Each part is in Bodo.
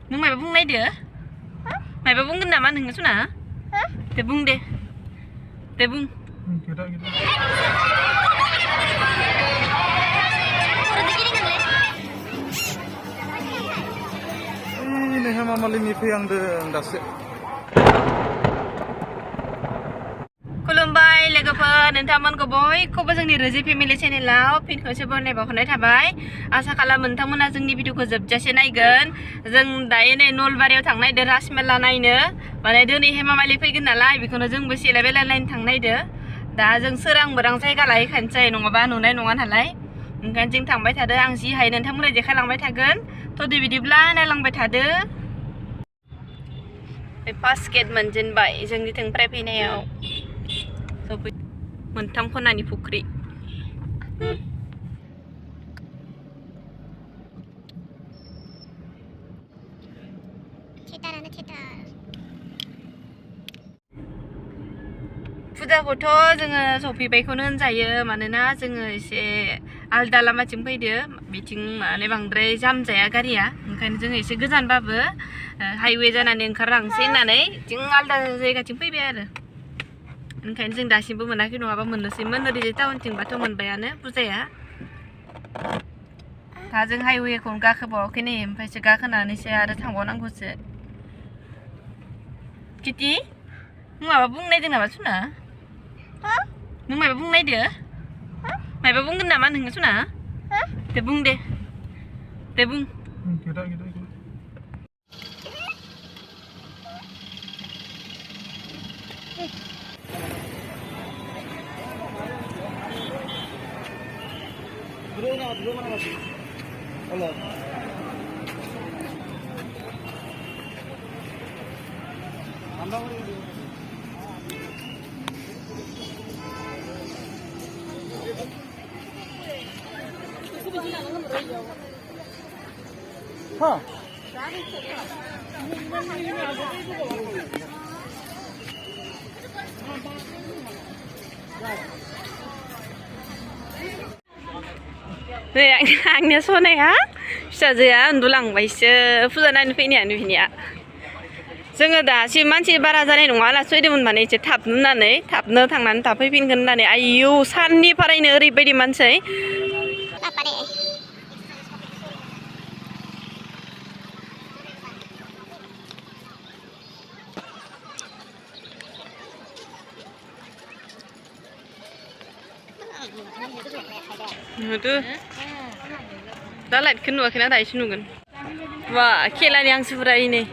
नों मायबा बुंनायदो मायबा बुंगोन नामा नोङो सुना दे बुं दे बुं ini Hema Malini fैहांदों दासो खुलुमबाय लोगोफोर नोंथांमोनखौ बयखौबो जोंनि रोजि फेमिलि चेनेलाव फिन खनसे बरायनाय बावहरनाय थाबाय आसा खालामो नोंथांमोना जोंनि भिडिअखौ जोबजासे नायगोन जों दायो नै नलबारियाव थांनायदो राजमेला नायनो माने दिनै हेमामालि फैगोन नालाय बेखौनो जोंबो सेलायबेला नायनो थांनायदो दा जों सोरां बोरां जायगा लाहैखानोसै नङाबा नुनाय नङा नालाय ओंखायनो जों थांबाय थादो आं जि हायो नोंथांमोना देखायलांबाय थागोन थ' दे बिदिब्ला नायलांबाय थादो फार्स्ट गेट मोनजेनबाय जोंनिथिंनिफ्राय फैनायाव मोनथाम खनानि फुख्रि फुजाखौथ' जोङो सफैबायखौनो होनजायो मानोना जोङो एसे आलदा लामाथिं फैदो बिथिं माने बांद्राय जाम जाया गारिया ओंखायनो जोङो एसे गोजानबाबो हाइवे जानानै ओंखारलांसै होननानै जों आलदा जायगाथिं फैबाय आरो ओंखायनो जों दासिमबो मोनाखै नङाबा मोननोसैमोन ओरैजाय टाउनथिंबाथ' मोनबायानो फुजाया दा जों हाइवेखौ गाखोबावाखै नै ओमफ्रायसो गाखोनानैसो आरो थांबावनांगौसो किटि नों माबा बुंनायदों नामा सुना नों माबा बुंनायदो माबा बुंगोन नामा नोङो सुना दे बुं दे बुं आंनिया सनाया फिसाजोआ उन्दुलांबायसो फुजा नायनो फैनायानो बिनिया जोङो दासिम मानसि बारा जानाय नङा होनना फैदोंमोन माने एसे थाबनो होननानै थाबनो थांनानै थाब फैफिनगोन होननानै आयौ साननिफ्रायनो ओरैबायदि मानसि दा लाइटखौ नुवाखैना दायोसो नुगोन वा खेलानि हांसोफोरा इनै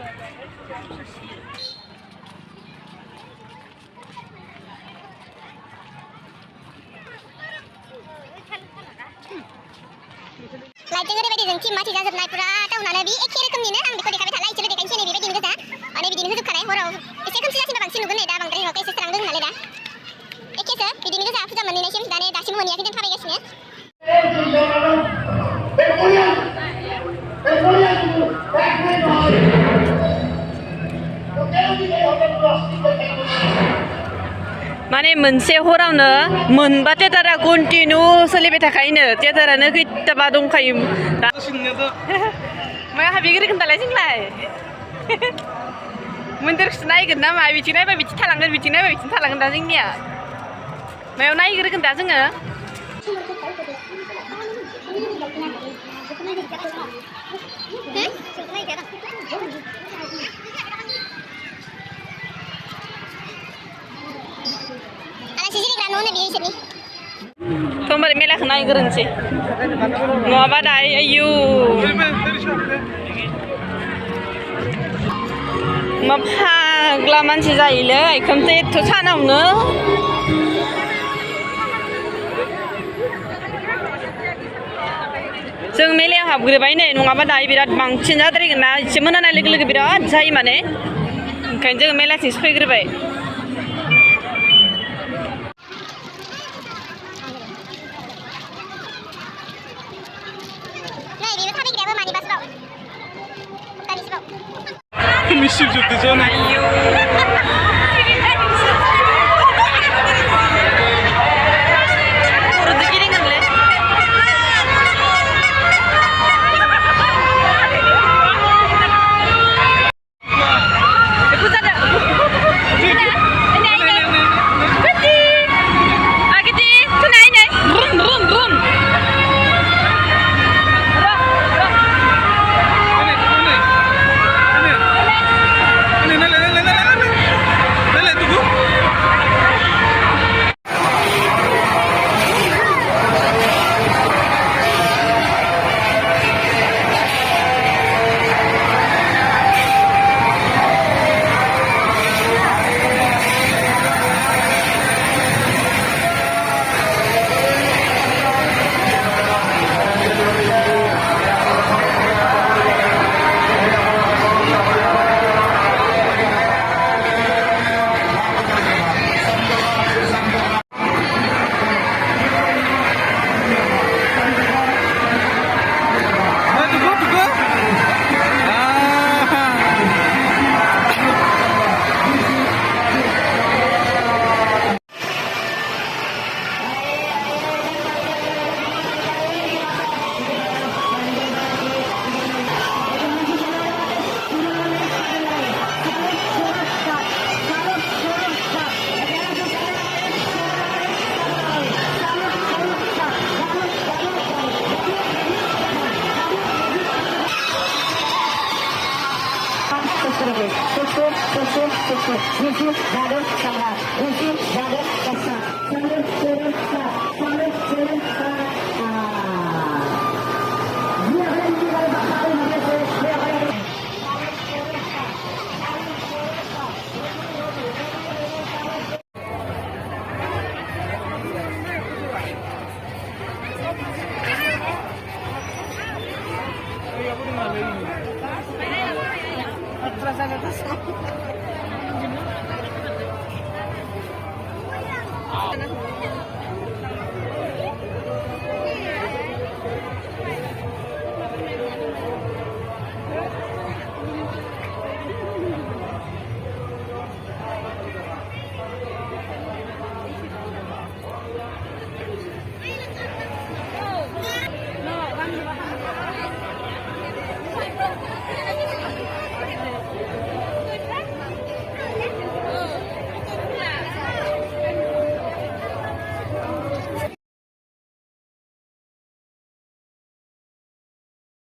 लाइटजों ओरैबायदि जोंथि माथि जाजोबनाय पुरा टाउनानो बे एखे रोखोमनिनो आं बेखौ देखायबाय थाला इसेल' देखायनोसै नै बेबायदिनो गोजा माने बिदिनो होजोबखानाय हराव एसे खोमसि जासिनबा बांसिन नुगोन नै दा बांद्राय नुवाखै एसे स्रां दों नालाय दा एखेसो बिदिनो गोजा फुजा मोनहैनायसिम दाने दासिमबो मोनहैयाखै जों थाबायगासिनो माने मोनसे हरावनो मोनबा थियेटारा कन्टिनिउ सोलिबाय थाखायोनो थियेटारानो खैथाबा दंखायो दा मा हाबिगिरि खोन्थालाय जोंलाय मन्दिरखौसो नायगोन ना मा बिथिं नायबा बिथिं थालांगोन बिथिं नायबा बिथिं थालांगोन दा जोंनिया मायाव नायग्रोगोन दा जोङो Tombar melak naik gerenci, mau apa dah? Ayu, mau apa? Gelaman sih jahile, ikam teh tu sana mana? Jeng melak hab gede ini, mau apa dah? Birat bangcin jatuh lagi na, cuma nana lagi birat jahil mana? Kan jeng melak sih sekali gede. Misif juga sana. Ano